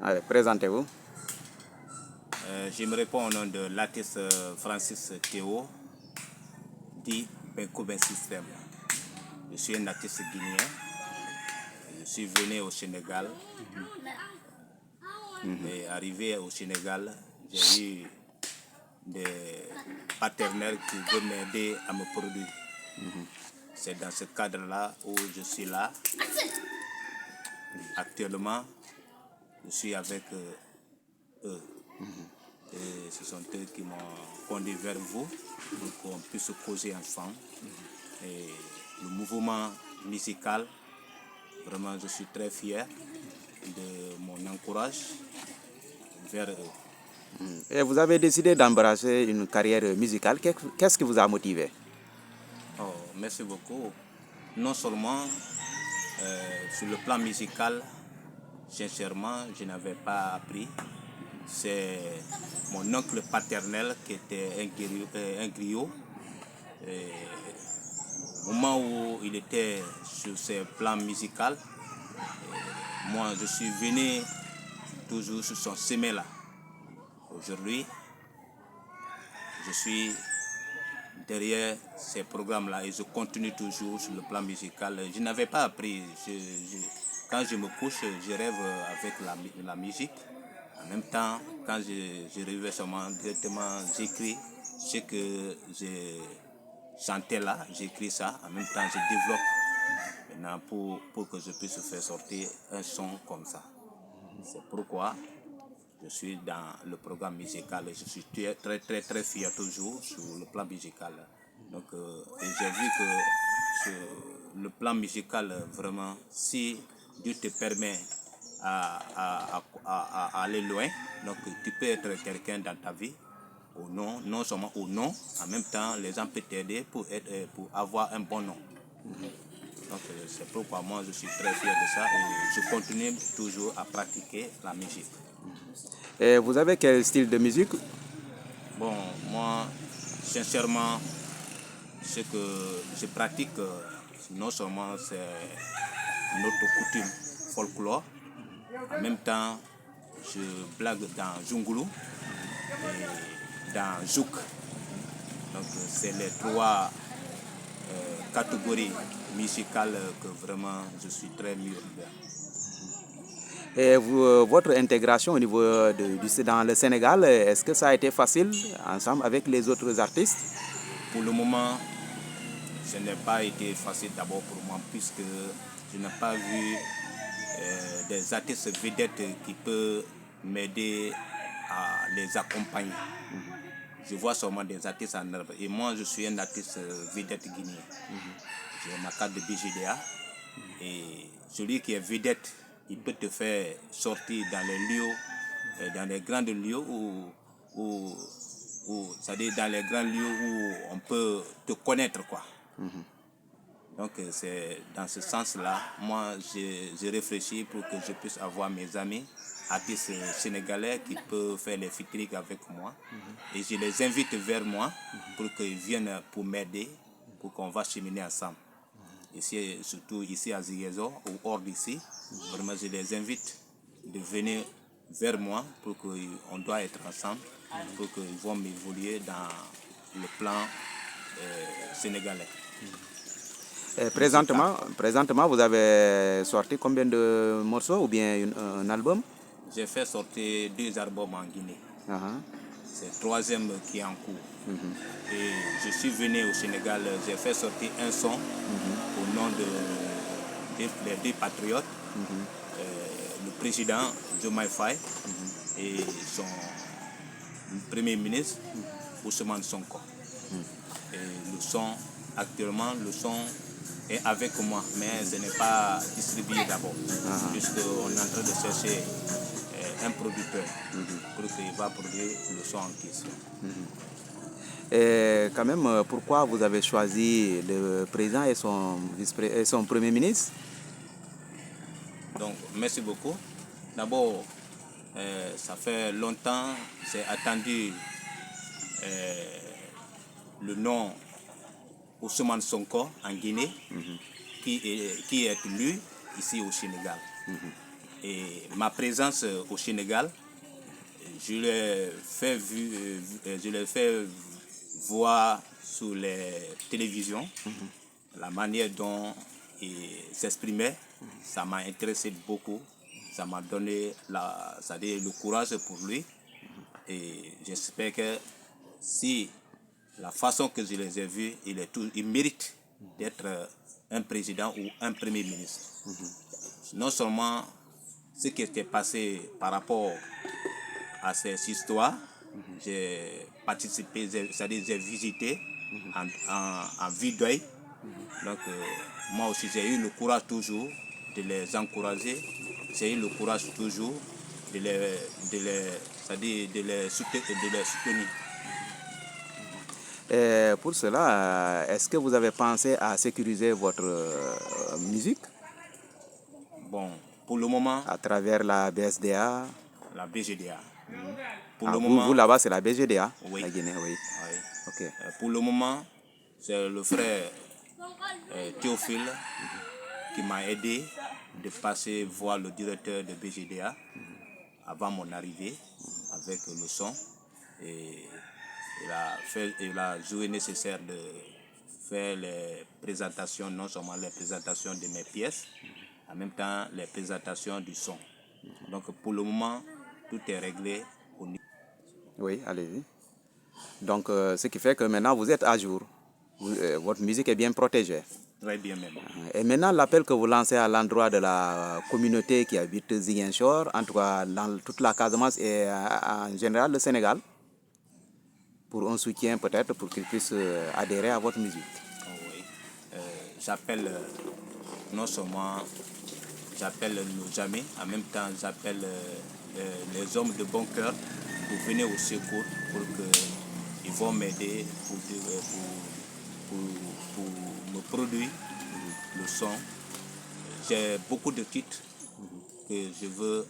Allez, présentez-vous. Je me réponds au nom de l'artiste Francis Théo, dit Benkoben System. Je suis un artiste guinéen. Je suis venu au Sénégal. Et arrivé au Sénégal, j'ai eu des partenaires qui veulent m'aider à me produire. C'est dans ce cadre-là où je suis là. Actuellement, je suis avec eux. Et ce sont eux qui m'ont conduit vers vous pour qu'on puisse causer ensemble. Et le mouvement musical, vraiment, je suis très fier de mon encourage vers eux. Et vous avez décidé d'embrasser une carrière musicale. Qu'est-ce qui vous a motivé? Oh, merci beaucoup. Non seulement sur le plan musical, sincèrement, je n'avais pas appris. C'est mon oncle paternel qui était un griot. Au moment où il était sur ce plan musical, moi je suis venu toujours sur son chemin-là. Aujourd'hui, je suis derrière ces programmes-là et je continue toujours sur le plan musical. Je n'avais pas appris. Quand je me couche, je rêve avec la musique. En même temps, quand je réveille seulement directement, j'écris ce que j'ai chanté là, j'écris ça. En même temps, je développe maintenant pour que je puisse faire sortir un son comme ça. C'est pourquoi je suis dans le programme musical et je suis très fier toujours sur le plan musical. Donc, et j'ai vu que sur le plan musical, vraiment, si Dieu te permet à aller loin, donc tu peux être quelqu'un dans ta vie, ou non, non seulement ou non, en même temps, les gens peuvent t'aider pour avoir un bon nom. Donc, c'est pourquoi moi je suis très fier de ça et je continue toujours à pratiquer la musique. Et vous avez quel style de musique? Bon, moi, sincèrement, ce que je pratique, non seulement c'est notre coutume folklore, en même temps, je blague dans Zungulu et dans Zouk. Donc, c'est les trois catégories musicales que vraiment je suis très mieux. Et votre intégration au niveau dans le Sénégal, est-ce que ça a été facile ensemble avec les autres artistes? Pour le moment, ce n'est pas été facile d'abord pour moi puisque je n'ai pas vu des artistes vedettes qui peuvent m'aider à les accompagner. Je vois seulement des artistes en œuvre et moi je suis un artiste vedette guinéen. J'ai ma carte de BGDA et celui qui est vedette, il peut te faire sortir dans les lieux, dans les grands lieux c'est-à-dire dans les grands lieux où on peut te connaître quoi. Donc c'est dans ce sens-là, moi j'ai réfléchi pour que je puisse avoir mes amis artistes sénégalais qui peuvent faire les featuring avec moi. Et je les invite vers moi pour qu'ils viennent pour m'aider, pour qu'on va cheminer ensemble. Ici, surtout ici à Ziguinchor ou hors d'ici, vraiment je les invite de venir vers moi pour qu'on doit être ensemble, pour qu'ils vont m'évoluer dans le plan sénégalais. Et présentement, vous avez sorti combien de morceaux ou bien un album? J'ai fait sortir 2 albums en Guinée. C'est le 3e qui est en cours. Et je suis venu au Sénégal, j'ai fait sortir un son au nom des 2 patriotes, le président Diomaye Faye et son premier ministre Ousmane Sonko. Et le son, actuellement, le son est avec moi, mais ce n'est pas distribué d'abord, puisqu'on est en train de chercher un producteur pour qu'il va produire le son en question. Et quand même, pourquoi vous avez choisi le président et son premier ministre? Donc, merci beaucoup. D'abord, ça fait longtemps, j'ai attendu le nom Ousmane Sonko en Guinée, qui est élu ici au Sénégal. Et ma présence au Sénégal, je l'ai fait voir sur les télévisions, la manière dont il s'exprimait, ça m'a intéressé beaucoup, ça m'a donné le courage pour lui. Et j'espère que si la façon que je les ai vus, il mérite d'être un président ou un premier ministre. Non seulement ce qui était passé par rapport à ces histoires, j'ai participé, c'est-à-dire j'ai visité en vue d'œil. Donc moi aussi j'ai eu le courage toujours de les encourager, j'ai eu le courage toujours de les soutenir. Et pour cela, est-ce que vous avez pensé à sécuriser votre musique Bon, pour le moment, à travers la BSDA? la BGDA. Pour Ah, le vous, moment, là-bas, c'est la BGDA, oui. la Guinée, oui. Oui. Ok. Pour le moment, c'est le frère Théophile qui m'a aidé de passer voir le directeur de BGDA avant mon arrivée avec le son. Et il a joué nécessaire de faire les présentations, non seulement les présentations de mes pièces, en même temps les présentations du son. Donc pour le moment, tout est réglé au niveau. Oui, allez-y. Donc, ce qui fait que maintenant, vous êtes à jour. Votre musique est bien protégée. Très bien même. Et maintenant, l'appel que vous lancez à l'endroit de la communauté qui habite Ziguinchor, en tout cas dans toute la Casamance et en général le Sénégal, pour un soutien peut-être pour qu'ils puissent adhérer à votre musique. Oui. J'appelle non seulement j'appelle nos amis, en même temps j'appelle les hommes de bon cœur pour venir au secours pour qu'ils vont m'aider pour me produire le son. J'ai beaucoup de titres que je veux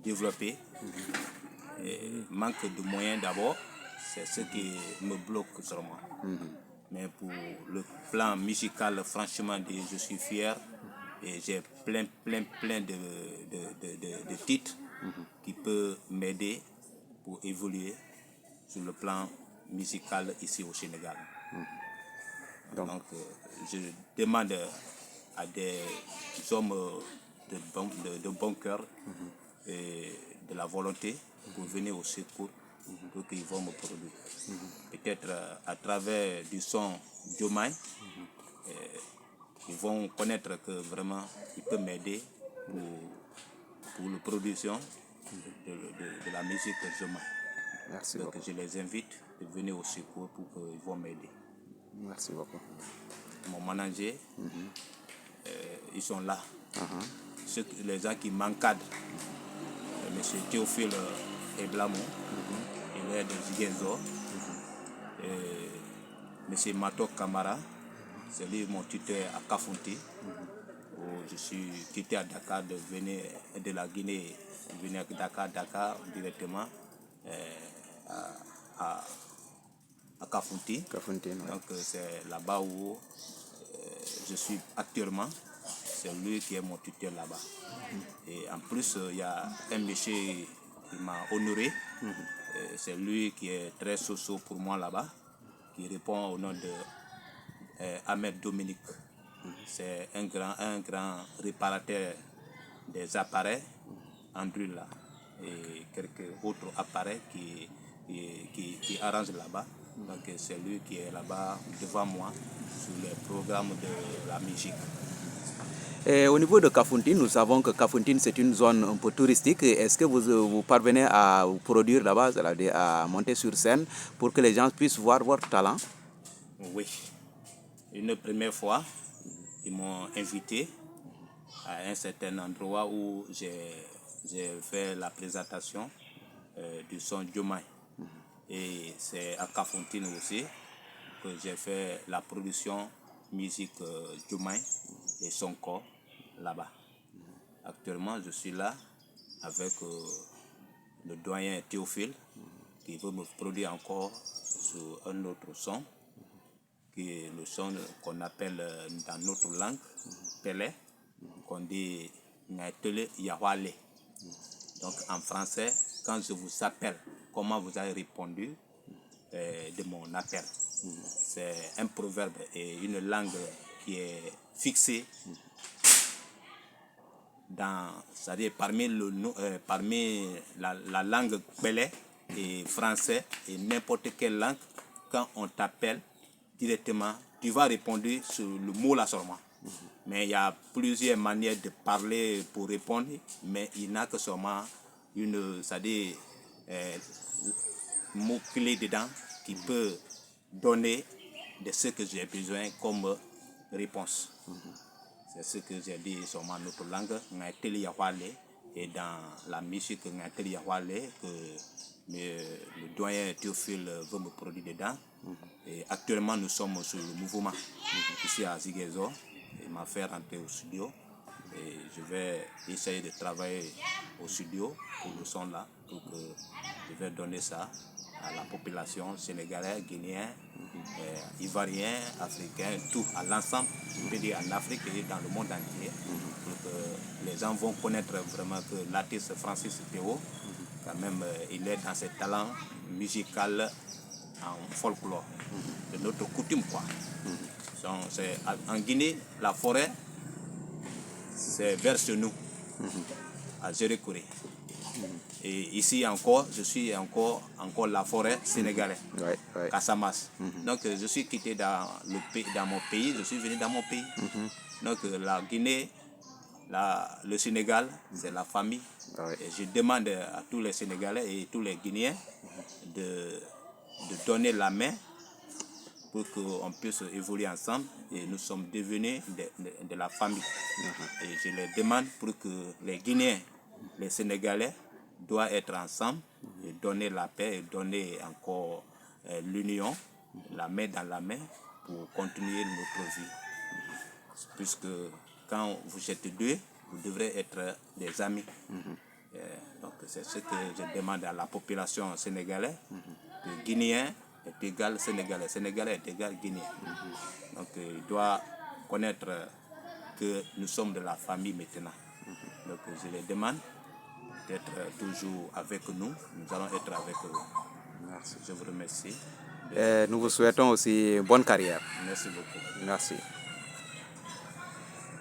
développer. Et manque de moyens d'abord, c'est ce qui me bloque sûrement. Mais pour le plan musical, franchement, je suis fier et j'ai plein de titres qui peuvent m'aider pour évoluer sur le plan musical ici au Sénégal. Donc je demande à des hommes de bon cœur et de la volonté pour venir au secours pour qu'ils vont me produire. Peut-être à travers du son Diomaye, ils vont connaître que vraiment ils peuvent m'aider pour la production de la musique Diomaye. Merci Donc beaucoup. je les invite de venir au secours pour qu'ils vont m'aider. Merci beaucoup. Mon manager, ils sont là. Les gens qui m'encadrent, M. Théophile Eblamon, il est de Ziguinchor. M. Mato Kamara, c'est lui mon tuteur à Kafountine, où je suis quitté à Dakar de venir de la Guinée, venir à Dakar directement à Kafountine. Kafountine, ouais. Donc c'est là-bas où je suis actuellement. C'est lui qui est mon tuteur là-bas. Et en plus, il y a un monsieur qui m'a honoré. C'est lui qui est très socio pour moi là-bas, qui répond au nom de Ahmed Dominique. C'est un grand réparateur des appareils Andrew là et quelques autres appareils qui arrangent là-bas. Donc c'est lui qui est là-bas devant moi sur les programmes de la musique. Et au niveau de Kafountine, nous savons que Kafountine, c'est une zone un peu touristique. Est-ce que vous parvenez à vous produire là-bas, à monter sur scène pour que les gens puissent voir votre talent? Oui. Une première fois, ils m'ont invité à un certain endroit où j'ai fait la présentation du son Diomaye. Et c'est à Kafountine aussi que j'ai fait la production musique Diomaye et son corps là-bas. Actuellement, je suis là avec le doyen Théophile qui veut me produire encore sur un autre son, qui est le son qu'on appelle dans notre langue Pelé, qu'on dit Ngaitele Yawale. Donc en français, quand je vous appelle, comment vous avez répondu de mon appel. C'est un proverbe et une langue qui est fixée c'est-à-dire parmi la langue belé et français et n'importe quelle langue, quand on t'appelle directement, tu vas répondre sur le mot là seulement. Mais il y a plusieurs manières de parler pour répondre, mais il n'y a que seulement c'est-à-dire mot-clé dedans qui peut donner de ce que j'ai besoin comme réponse. C'est ce que j'ai dit sur notre langue, et dans la musique que le doyen Théophile veut me produire dedans. Et actuellement, nous sommes sur le mouvement ici à Ziguinchor. Il m'a fait rentrer au studio et je vais essayer de travailler au studio pour le son là, pour que je vais donner ça à la population sénégalaise, guinéenne, ivoirienne, africaine, tout, à l'ensemble, je veux dire en Afrique et dans le monde entier, pour que les gens vont connaître vraiment que l'artiste Francis Théo, quand même, il est dans ses talents musicaux en folklore, de notre coutume quoi. Donc, en Guinée, la forêt, c'est vers chez nous, à Zérékouré. Et ici encore, je suis encore la forêt sénégalaise, Casamas. Donc je suis quitté dans mon pays, je suis venu dans mon pays. Donc la Guinée, le Sénégal, c'est la famille. Et je demande à tous les Sénégalais et tous les Guinéens de donner la main pour qu'on puisse évoluer ensemble. Et nous sommes devenus de la famille. Et je les demande pour que les Guinéens, les Sénégalais, doivent être ensemble et donner la paix et donner encore l'union, la main dans la main, pour continuer notre vie. Puisque quand vous êtes deux, vous devrez être des amis. Donc c'est ce que je demande à la population sénégalaise. Le Guinéen est égal Sénégalais, Sénégalais est égal Guinéen. Donc il doit connaître que nous sommes de la famille maintenant. Donc je les demande d'être toujours avec nous. Nous allons être avec eux. Merci. Je vous remercie. Nous vous souhaitons aussi bonne carrière. Merci beaucoup. Merci.